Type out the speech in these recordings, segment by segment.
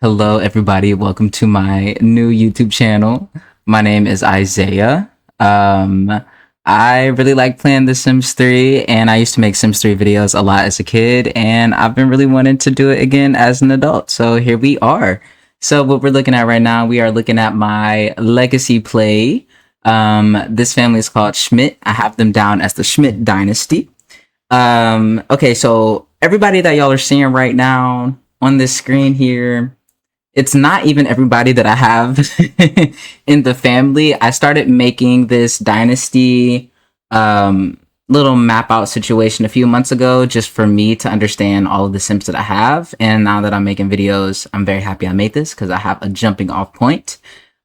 Hello, everybody. Welcome to my new YouTube channel. My name is Isaiah. I really like playing The Sims 3, and I used to make Sims 3 videos a lot as a kid, and I've been really wanting to do it again as an adult. So here we are. So what we're looking at right now, we are looking at my legacy play. This family is called Schmidt. I have them down as the Schmidt dynasty. Okay, so everybody that y'all are seeing right now on this screen here, it's not even everybody that I have in the family. I started making this dynasty little map out situation a few months ago just for me to understand all of the Sims that I have. And now that I'm making videos, I'm very happy I made this because I have a jumping off point.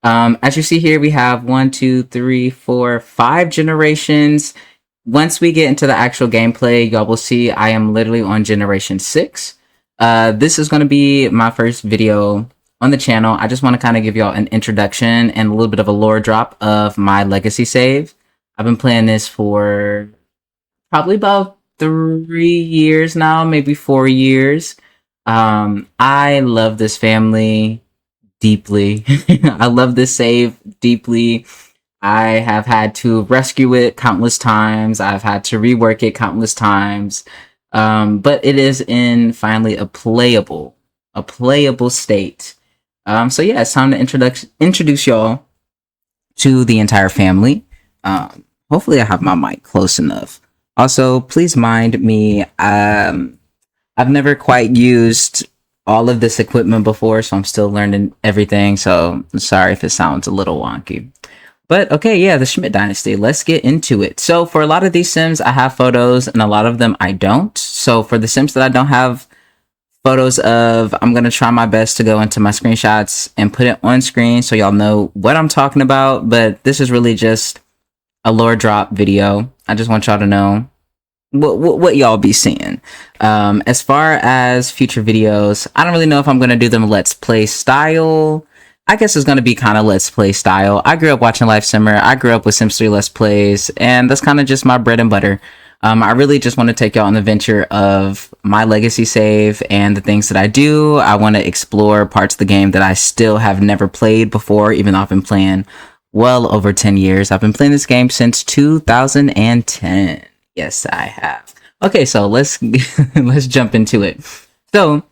As you see here, we have 1, 2, 3, 4, 5 generations. Once we get into the actual gameplay, y'all will see I am literally on generation 6. This is going to be my first video on the channel. I just want to kind of give y'all an introduction and a little bit of a lore drop of my legacy save. I've been playing this for probably about 3 years now, maybe 4 years. I love this family deeply. I love this save deeply. I have had to rescue it countless times. I've had to rework it countless times. But it is in finally a playable state. So yeah, it's time to introduce y'all to the entire family. Hopefully I have my mic close enough. Also, please mind me. I've never quite used all of this equipment before, so I'm still learning everything. So I'm sorry if it sounds a little wonky. But okay, yeah, the Schmidt dynasty. Let's get into it. So for a lot of these Sims, I have photos, and a lot of them I don't. So for the Sims that I don't have photos of, I'm going to try my best to go into my screenshots and put it on screen so y'all know what I'm talking about. But this is really just a lore drop video. I just want y'all to know what y'all be seeing. As far as future videos, I don't really know if I'm going to do them let's play style. I guess it's going to be kind of let's play style. I grew up watching Life Simmer. I grew up with Sims 3 Let's Plays, and that's kind of just my bread and butter. I really just want to take y'all on the venture of my legacy save and the things that I do. I want to explore parts of the game that I still have never played before, even though I've been playing well over 10 years. I've been playing this game since 2010. Yes, I have. Okay, so let's jump into it. So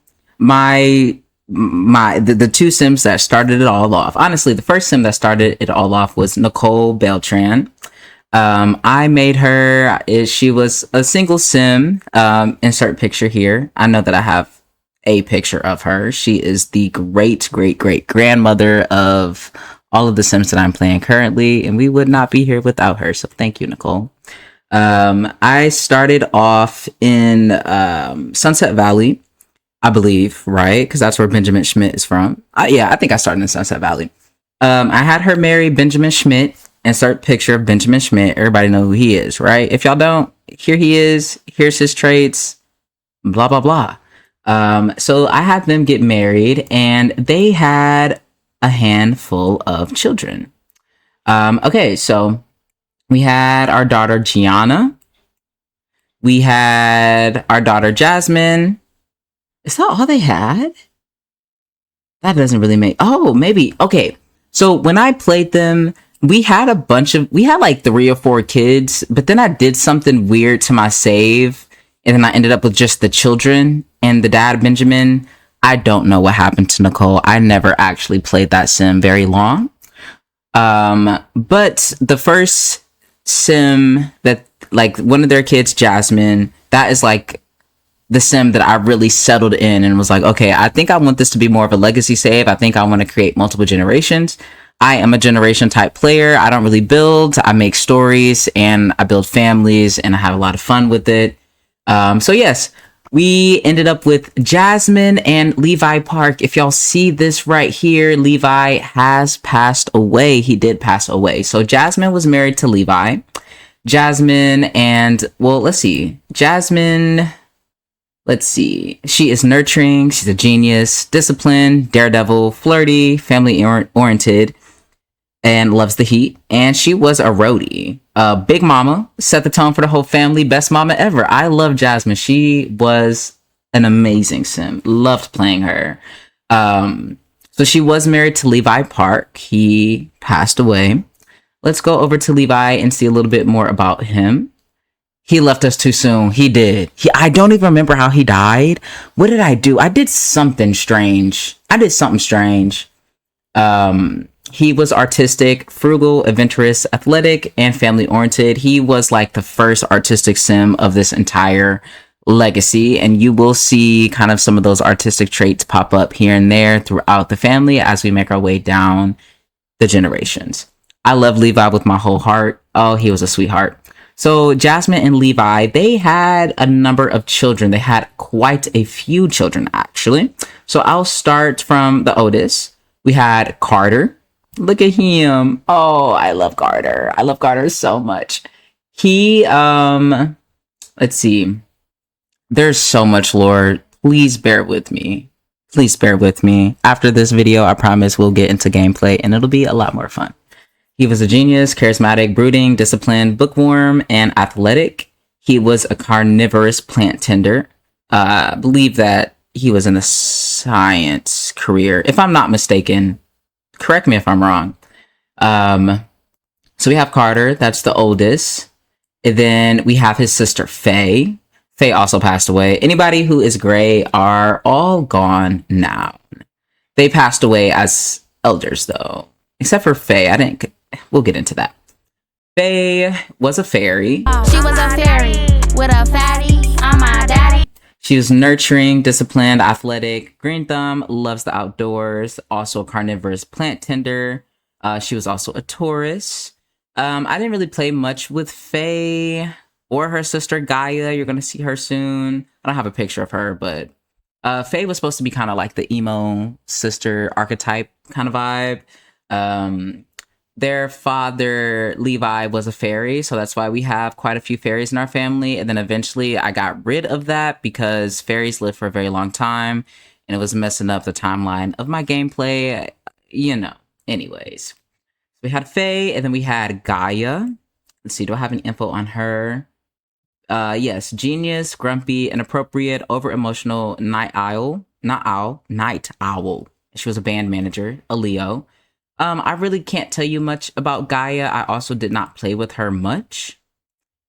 the two Sims that started it all off. Honestly, the first Sim that started it all off was Nicole Beltran. I made her. She was a single Sim. Insert picture here. I know that I have a picture of her. She is the great grandmother of all of the Sims that I'm playing currently, and we would not be here without her. So thank you, Nicole. I started off in Sunset Valley, I believe, right? Because that's where Benjamin Schmidt is from. Yeah, I think I started in Sunset Valley. I had her marry Benjamin Schmidt. Insert picture of Benjamin Schmidt. Everybody know who he is, right? If y'all don't, here he is. Here's his traits. Blah, blah, blah. So I had them get married, and they had a handful of children. Okay, so we had our daughter Gianna. We had our daughter Jasmine. Is that all they had? That doesn't really make... Oh, maybe. Okay. So when I played them, we had like 3 or 4 kids, but then I did something weird to my save, and then I ended up with just the children and the dad, Benjamin. I don't know what happened to Nicole. I never actually played that Sim very long. But the first Sim that, like, one of their kids, Jasmine, that is like the Sim that I really settled in and was like, okay, I think I want this to be more of a legacy save. I think I want to create multiple generations. I am a generation type player. I don't really build. I make stories and I build families and I have a lot of fun with it. So yes, we ended up with Jasmine and Levi Park. If y'all see this right here, Levi has passed away. He did pass away. So Jasmine was married to Levi. Jasmine and, well, let's see. Jasmine... Let's see. She is nurturing. She's a genius, disciplined, daredevil, flirty, family oriented, and loves the heat. And she was a roadie. Big mama, set the tone for the whole family. Best mama ever. I love Jasmine. She was an amazing Sim. Loved playing her. So she was married to Levi Park. He passed away. Let's go over to Levi and see a little bit more about him. He left us too soon. He did. I don't even remember how he died. What did I do? I did something strange. He was artistic, frugal, adventurous, athletic, and family oriented. He was like the first artistic sim of this entire legacy, and you will see kind of some of those artistic traits pop up here and there throughout the family as we make our way down the generations. I love Levi with my whole heart. Oh, he was a sweetheart. So Jasmine and Levi, they had a number of children. They had quite a few children, actually. So I'll start from the oldest. We had Carter. Look at him. Oh, I love Carter. I love Carter so much. He, let's see. There's so much lore. Please bear with me. Please bear with me. After this video, I promise we'll get into gameplay and it'll be a lot more fun. He was a genius, charismatic, brooding, disciplined, bookworm, and athletic. He was a carnivorous plant tender. I believe that he was in a science career. If I'm not mistaken, correct me if I'm wrong. So we have Carter, that's the oldest. And then we have his sister, Faye. Faye also passed away. Anybody who is gray are all gone now. They passed away as elders, though. Except for Faye. We'll get into that. Faye was a fairy. She was a fairy with a fatty on my daddy. She was nurturing, disciplined, athletic, green thumb, loves the outdoors, also a carnivorous plant tender. She was also a Taurus. I didn't really play much with Faye or her sister Gaia. You're going to see her soon. I don't have a picture of her, but Faye was supposed to be kind of like the emo sister archetype kind of vibe. Their father, Levi, was a fairy, so that's why we have quite a few fairies in our family. And then eventually I got rid of that because fairies live for a very long time, and it was messing up the timeline of my gameplay, you know. Anyways, we had Faye, and then we had Gaia. Let's see, do I have any info on her? Yes, genius, grumpy, inappropriate, over-emotional, night owl. She was a band manager, a Leo. I really can't tell you much about Gaia. I also did not play with her much.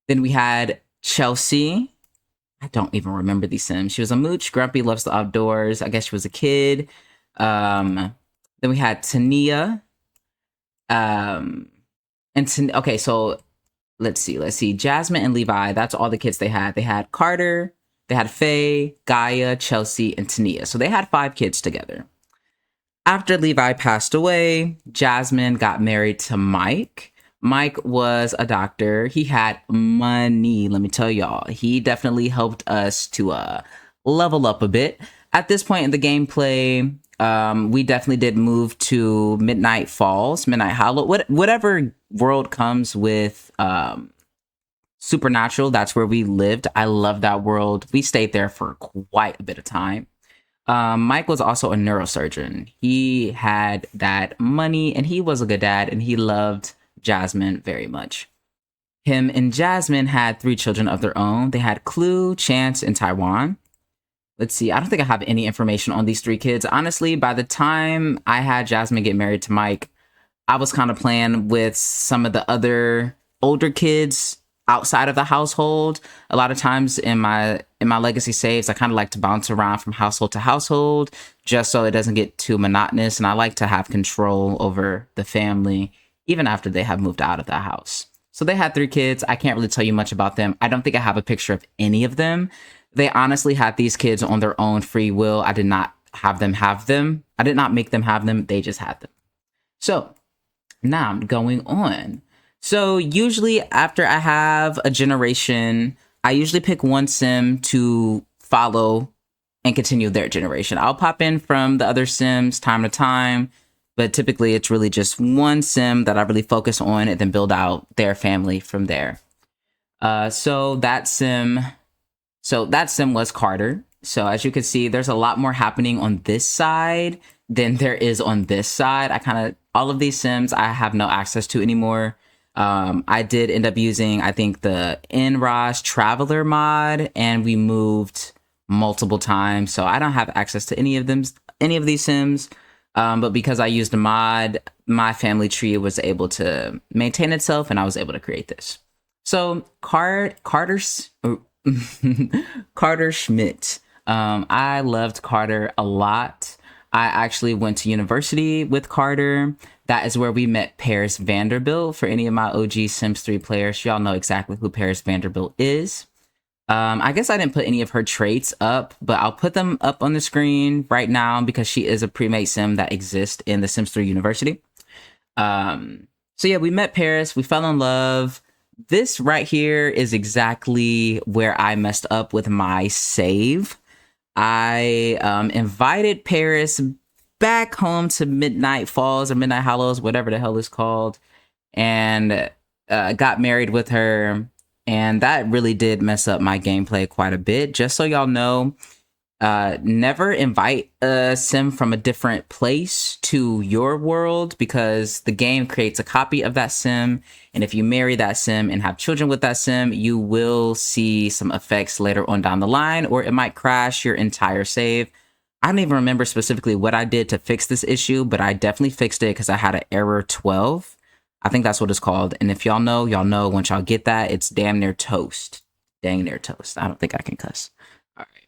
Then we had Chelsea. I don't even remember these Sims. She was a mooch, grumpy, loves the outdoors. I guess she was a kid. Then we had Tania. Okay, so let's see. Jasmine and Levi, that's all the kids they had. They had Carter, they had Faye, Gaia, Chelsea, and Tania. So they had 5 kids together. After Levi passed away, Jasmine got married to Mike. Mike was a doctor. He had money, let me tell y'all. He definitely helped us to level up a bit. At this point in the gameplay, we definitely did move to Midnight Falls, Midnight Hollow. Whatever world comes with Supernatural, that's where we lived. I love that world. We stayed there for quite a bit of time. Mike was also a neurosurgeon. He had that money and he was a good dad and he loved Jasmine very much. Him and Jasmine had 3 children of their own. They had Clue, Chance, and Taiwan. Let's see. I don't think I have any information on these 3 kids. Honestly, by the time I had Jasmine get married to Mike, I was kind of playing with some of the other older kids outside of the household. A lot of times in my legacy saves, I kind of like to bounce around from household to household just so it doesn't get too monotonous. And I like to have control over the family even after they have moved out of the house. So they had 3 kids. I can't really tell you much about them. I don't think I have a picture of any of them. They honestly had these kids on their own free will. I did not have them have them. I did not make them have them. They just had them. So now I'm going on. So usually after I have a generation, I usually pick one sim to follow and continue their generation. I'll pop in from the other sims time to time, but typically it's really just one sim that I really focus on and then build out their family from there. So that sim was Carter. So as you can see, there's a lot more happening on this side than there is on this side. All of these sims I have no access to anymore. I did end up using, I think, the NROS Traveler mod, and we moved multiple times, so I don't have access to any of them any of these Sims, but because I used a mod, my family tree was able to maintain itself, and I was able to create this. So Carter Schmidt. I loved Carter a lot. I actually went to university with Carter. That is where we met Paris Vanderbilt. For any of my OG Sims 3 players, y'all know exactly who Paris Vanderbilt is. I guess I didn't put any of her traits up, but I'll put them up on the screen right now because she is a pre-made sim that exists in the Sims 3 University. So yeah, we met Paris. We fell in love. This right here is exactly where I messed up with my save. I invited Paris back home to Midnight Falls or Midnight Hollows, whatever the hell it's called, and got married with her. And that really did mess up my gameplay quite a bit. Just so y'all know, never invite a sim from a different place to your world, because the game creates a copy of that sim. And if you marry that sim and have children with that sim, you will see some effects later on down the line, or it might crash your entire save. I don't even remember specifically what I did to fix this issue, but I definitely fixed it because I had an error 12. I think that's what it's called. And if y'all know, once y'all get that, it's damn near toast. Dang near toast. I don't think I can cuss. All right.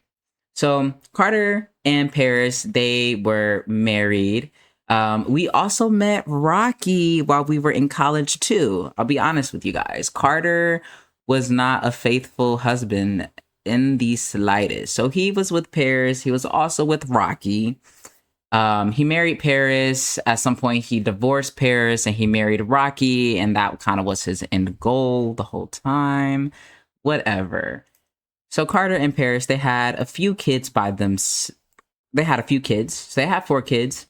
So Carter and Paris, they were married. We also met Rocky while we were in college too. I'll be honest with you guys. Carter was not a faithful husband in the slightest. So he was with Paris. He was also with Rocky. He married Paris. At some point, he divorced Paris and he married Rocky. And that kind of was his end goal the whole time. Whatever. So Carter and Paris, they had a few kids by them. They had a few kids. So they had 4 kids.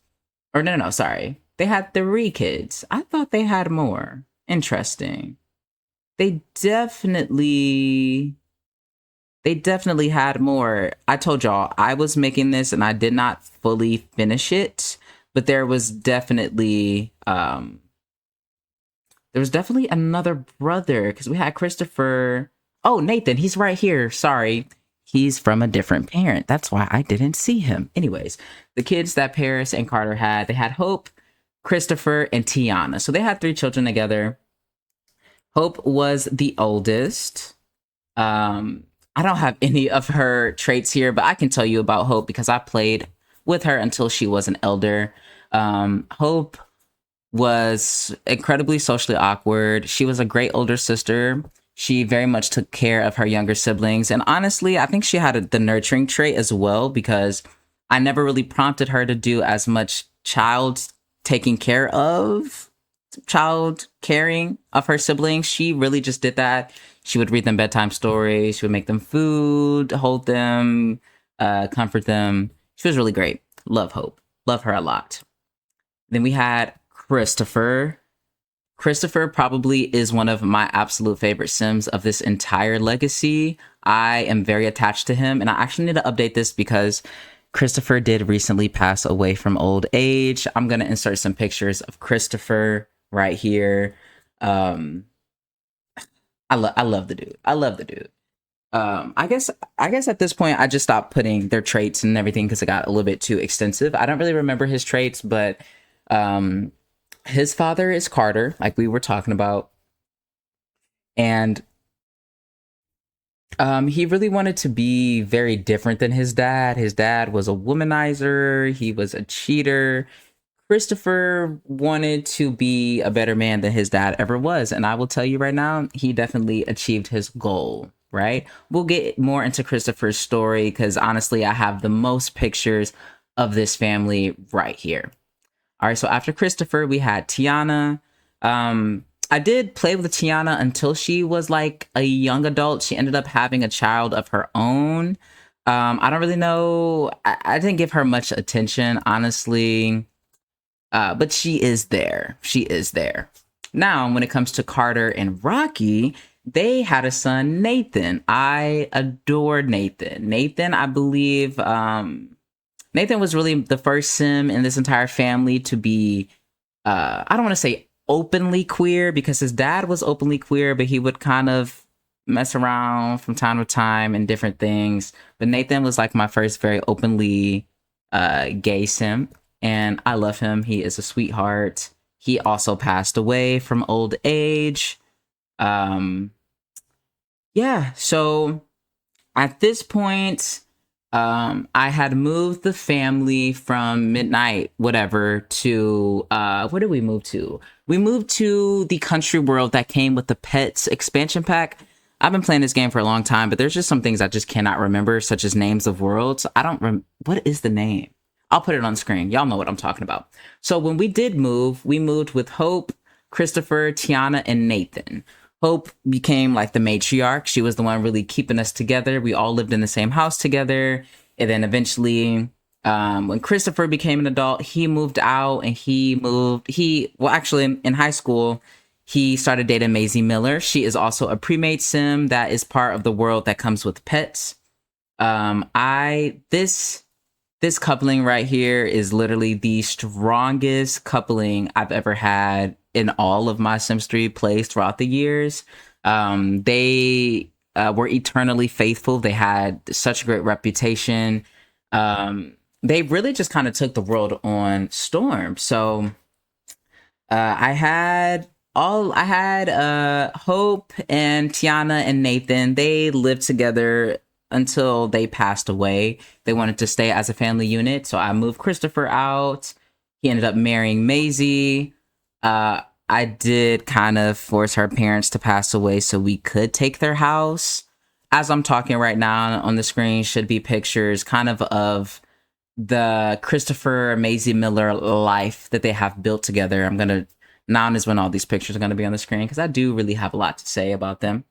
Or no, sorry. They had 3 kids. I thought they had more. Interesting. They definitely had more. I told y'all I was making this and I did not fully finish it, but there was definitely another brother, because we had Christopher. Oh, Nathan, he's right here. Sorry. He's from a different parent. That's why I didn't see him. Anyways, the kids that Paris and Carter had, they had Hope, Christopher, and Tiana. So they had 3 children together. Hope was the oldest. I don't have any of her traits here, but I can tell you about Hope because I played with her until she was an elder. Hope was incredibly socially awkward. She was a great older sister. She very much took care of her younger siblings. And honestly, I think she had the nurturing trait as well, because I never really prompted her to do as much child caring of her siblings. She really just did that. She would read them bedtime stories. She would make them food, hold them, comfort them. She was really great. Love Hope. Love her a lot. Then we had Christopher. Christopher probably is one of my absolute favorite Sims of this entire legacy. I am very attached to him, and I actually need to update this because Christopher did recently pass away from old age. I'm going to insert some pictures of Christopher right here. I love the dude. I love the dude. I guess at this point I just stopped putting their traits and everything because it got a little bit too extensive. I don't really remember his traits, but his father is Carter, like we were talking about, and he really wanted to be very different than his dad. His dad was a womanizer. He was a cheater. Christopher wanted to be a better man than his dad ever was. And I will tell you right now, he definitely achieved his goal, right? We'll get more into Christopher's story because honestly, I have the most pictures of this family right here. All right, so after Christopher, we had Tiana. I did play with Tiana until she was like a young adult. She ended up having a child of her own. I don't really know. I didn't give her much attention, honestly. But she is there. She is there. Now, when it comes to Carter and Rocky, they had a son, Nathan. I adored Nathan. Nathan, I believe, Nathan was really the first sim in this entire family to be, I don't want to say openly queer, because his dad was openly queer, but he would kind of mess around from time to time and different things. But Nathan was like my first very openly gay simp, and I love him. He is a sweetheart. He also passed away from old age. Yeah, so at this point, I had moved the family from Midnight, whatever, to where did we move to? We moved to the country world that came with the Pets expansion pack. I've been playing this game for a long time, but there's just some things I just cannot remember, such as names of worlds. I don't what is the name? I'll put it on screen. Y'all know what I'm talking about. So when we did move, we moved with Hope, Christopher, Tiana, and Nathan. Hope became like the matriarch. She was the one really keeping us together. We all lived in the same house together. And then eventually, when Christopher became an adult, he moved out and actually in high school, he started dating Maisie Miller. She is also a pre-made sim that is part of the world that comes with pets. This coupling right here is literally the strongest coupling I've ever had in all of my Sims 3 plays throughout the years. They were eternally faithful. They had such a great reputation. They really just kind of took the world on storm. So I had Hope and Tiana and Nathan. They lived together until they passed away. They wanted to stay as a family unit, so I moved Christopher out. He ended up marrying Maisie. I did kind of force her parents to pass away so we could take their house. As I'm talking right now on the screen should be pictures kind of the Christopher Maisie Miller life that they have built together. Now is when all these pictures are going to be on the screen because I do really have a lot to say about them.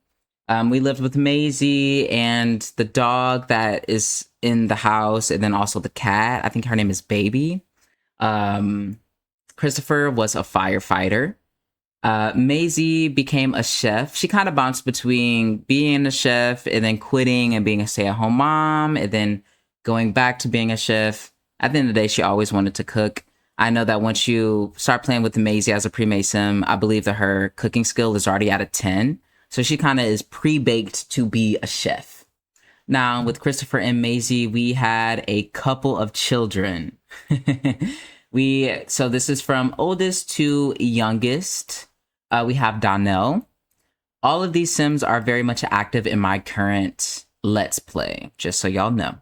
We lived with Maisie and the dog that is in the house, and then also the cat. I think her name is Baby. Christopher was a firefighter. Maisie became a chef. She kind of bounced between being a chef and then quitting and being a stay-at-home mom and then going back to being a chef. At the end of the day, she always wanted to cook. I know that once you start playing with Maisie as a pre-made sim, I believe that her cooking skill is already at a 10. So she kind of is pre-baked to be a chef. Now, with Christopher and Maisie, we had a couple of children. So this is from oldest to youngest. We have Donnell. All of these sims are very much active in my current Let's Play, just so y'all know.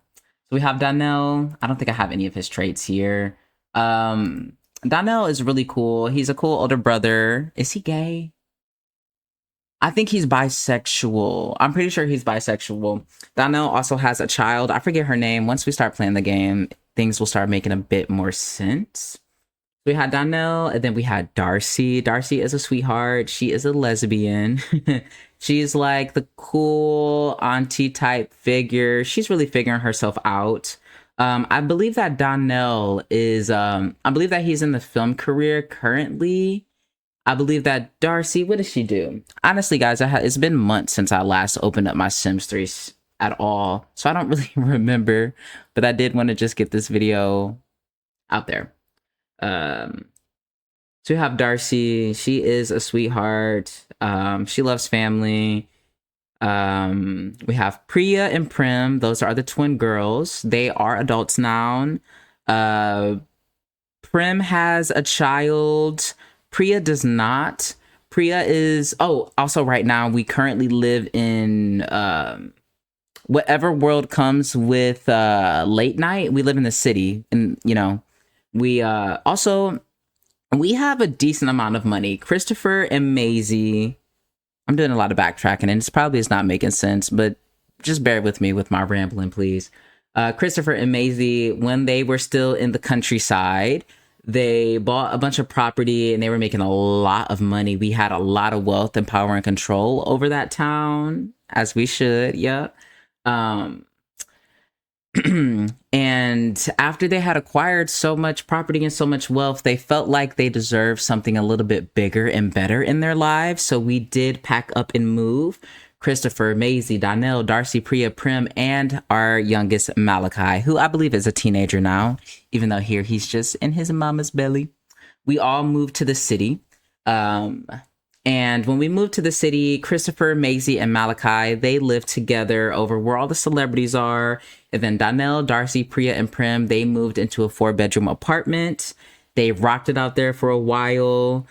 So we have Donnell. I don't think I have any of his traits here. Donnell is really cool. He's a cool older brother. Is he gay? I think he's bisexual. I'm pretty sure he's bisexual. Donnell also has a child. I forget her name. Once we start playing the game, things will start making a bit more sense. We had Donnell, and then we had Darcy. Darcy is a sweetheart. She is a lesbian. She's like the cool auntie type figure. She's really figuring herself out. I believe that Donnell is, I believe that he's in the film career currently. I believe that Darcy, what does she do? Honestly, guys, it's been months since I last opened up my Sims 3 at all. So I don't really remember, but I did want to just get this video out there. So we have Darcy. She is a sweetheart. She loves family. We have Priya and Prim. Those are the twin girls. They are adults now. Prim has a child. Priya does not. Priya is, also right now we currently live in whatever world comes with late night. We live in the city, and we have a decent amount of money. Christopher and Maisie, I'm doing a lot of backtracking and it's probably is not making sense, but just bear with me with my rambling, please. Christopher and Maisie, when they were still in the countryside, they bought a bunch of property and they were making a lot of money. We had a lot of wealth and power and control over that town, as we should. Yeah. And after they had acquired so much property and so much wealth, they felt like they deserved something a little bit bigger and better in their lives. So we did pack up and move. Christopher, Maisie, Donnell, Darcy, Priya, Prim, and our youngest Malachi, who I believe is a teenager now, even though here he's just in his mama's belly. We all moved to the city. And And when we moved to the city, Christopher, Maisie, and Malachi, they lived together over where all the celebrities are. And then Donnell, Darcy, Priya, and Prim, they moved into a 4-bedroom apartment. They rocked it out there for a while.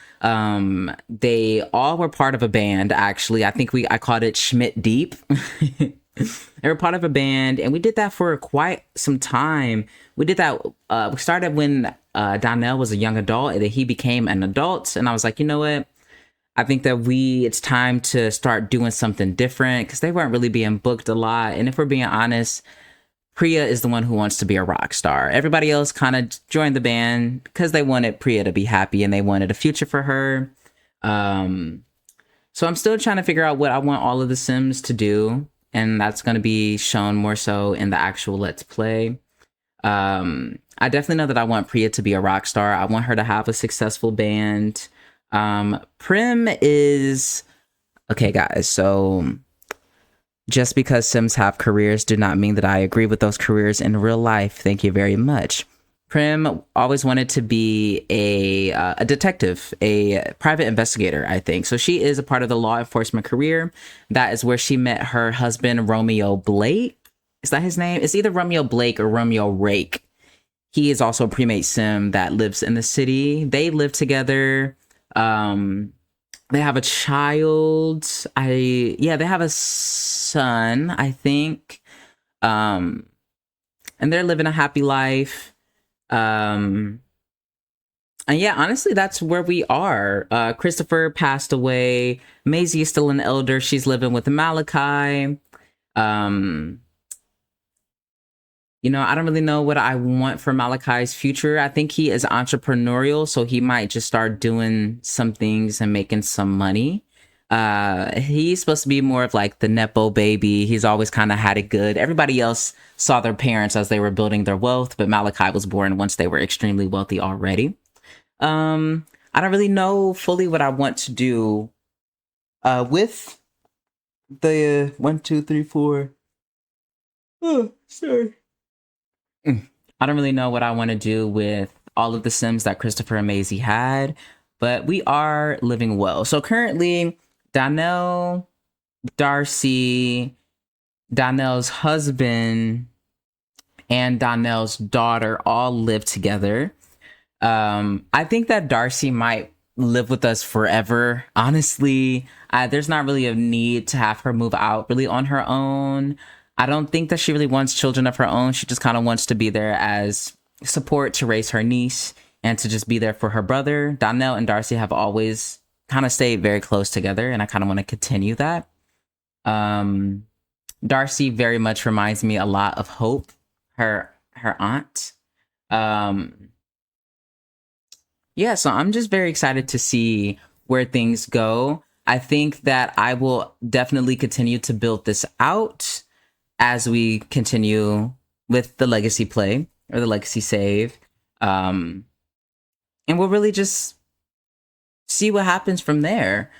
They all were part of a band, actually. I called it Schmidt Deep. They were part of a band, and we did that for quite some time. We did that. We started when Donnell was a young adult, and then he became an adult. And I was like, you know what? I think that it's time to start doing something different because they weren't really being booked a lot. And if we're being honest, Priya is the one who wants to be a rock star. Everybody else kind of joined the band because they wanted Priya to be happy and they wanted a future for her. So I'm still trying to figure out what I want all of the Sims to do. And that's going to be shown more so in the actual Let's Play. I definitely know that I want Priya to be a rock star. I want her to have a successful band. Prim is... Okay, guys, so just because Sims have careers do not mean that I agree with those careers in real life. Thank you very much. Prim always wanted to be a detective, a private investigator, I think. So she is a part of the law enforcement career. That is where she met her husband, Romeo Blake. Is that his name? It's either Romeo Blake or Romeo Rake. He is also a premade Sim that lives in the city. They live together. They have a child. They have a son, I think. And they're living a happy life. And yeah, honestly, that's where we are. Christopher passed away. Maisie is still an elder. She's living with Malachi. I don't really know what I want for Malachi's future. I think he is entrepreneurial, so he might just start doing some things and making some money. He's supposed to be more of like the Nepo baby. He's always kind of had it good. Everybody else saw their parents as they were building their wealth, but Malachi was born once they were extremely wealthy already. I don't really know fully what I want to do with the 1, 2, 3, 4. Oh, sorry. I don't really know what I want to do with all of the Sims that Christopher and Maisie had, but we are living well. So currently, Donnell, Darcy, Donnell's husband, and Donnell's daughter all live together. I think that Darcy might live with us forever. Honestly, there's not really a need to have her move out really on her own. I don't think that she really wants children of her own. She just kind of wants to be there as support to raise her niece and to just be there for her brother. Donnell and Darcy have always kind of stayed very close together, and I kind of want to continue that. Darcy very much reminds me a lot of Hope, her aunt. So I'm just very excited to see where things go. I think that I will definitely continue to build this out as we continue with the legacy play or the legacy save. And we'll really just see what happens from there.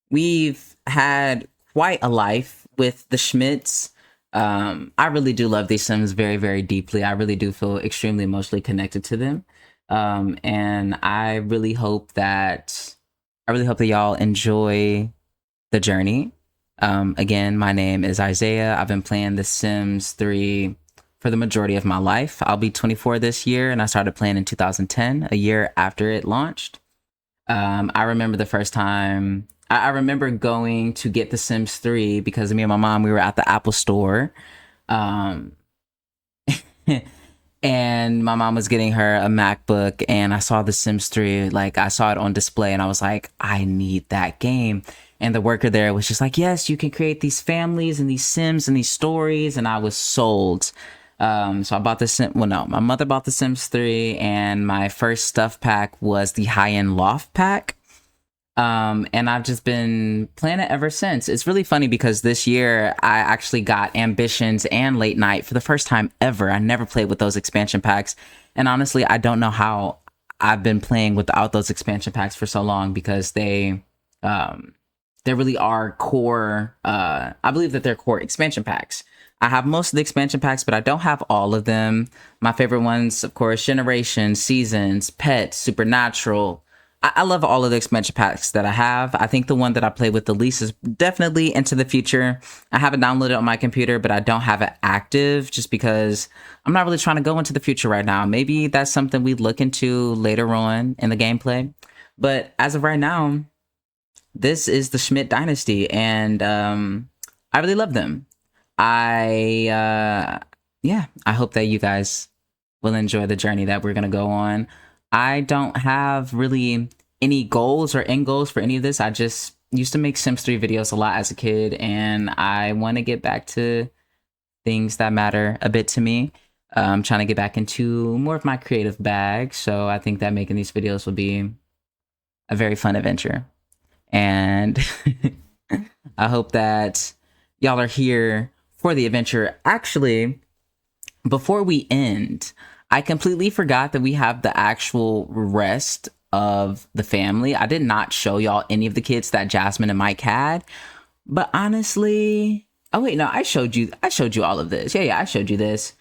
We've had quite a life with the Schmidts. I really do love these Sims very, very deeply. I really do feel extremely emotionally connected to them. And I really hope that y'all enjoy the journey. Again, my name is Isaiah. I've been playing The Sims 3 for the majority of my life. I'll be 24 this year, and I started playing in 2010, a year after it launched. I remember the first time, I remember going to get The Sims 3 because me and my mom, we were at the Apple store. And my mom was getting her a MacBook, and I saw The Sims 3, like I saw it on display, and I was like, I need that game. And the worker there was just like, yes, you can create these families and these Sims and these stories. And I was sold. So I bought my mother bought The Sims 3, and my first stuff pack was the high-end loft pack. And I've just been playing it ever since. It's really funny because this year I actually got Ambitions and Late Night for the first time ever. I never played with those expansion packs. And honestly, I don't know how I've been playing without those expansion packs for so long, because they really are core. I believe that they're core expansion packs. I have most of the expansion packs, but I don't have all of them. My favorite ones, of course, Generations, Seasons, Pets, Supernatural. I love all of the expansion packs that I have. I think the one that I play with the least is definitely Into the Future. I have it downloaded on my computer, but I don't have it active just because I'm not really trying to go into the future right now. Maybe that's something we look into later on in the gameplay. But as of right now, this is the Schmidt dynasty, and I really love them. Yeah, I hope that you guys will enjoy the journey that we're gonna go on. I don't have really any goals or end goals for any of this. I just used to make Sims 3 videos a lot as a kid, and I want to get back to things that matter a bit to me. I'm trying to get back into more of my creative bag, so I think that making these videos will be a very fun adventure. And I hope that y'all are here for the adventure. Actually, before we end, I completely forgot that we have the actual rest of the family. I did not show y'all any of the kids that Jasmine and Mike had, but honestly, oh wait, no, I showed you all of this. Yeah, I showed you this.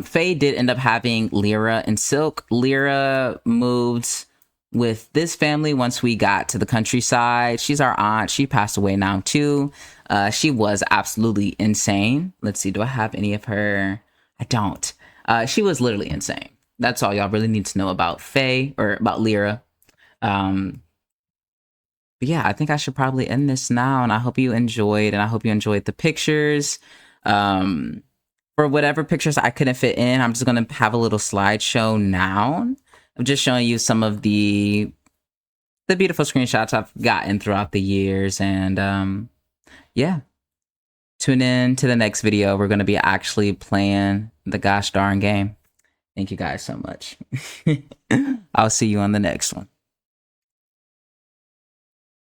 Faye did end up having Lyra and Silk. Lyra moved with this family once we got to the countryside. She's our aunt. She passed away now too. She was absolutely insane. Let's see, do I have any of her? I don't. She was literally insane. That's all y'all really need to know about Faye, or about Lyra. But yeah, I think I should probably end this now, and I hope you enjoyed, and I hope you enjoyed the pictures. For whatever pictures I couldn't fit in, I'm just gonna have a little slideshow now. I'm just showing you some of the beautiful screenshots I've gotten throughout the years, and yeah. Tune in to the next video. We're going to be actually playing the gosh darn game. Thank you guys so much. I'll see you on the next one.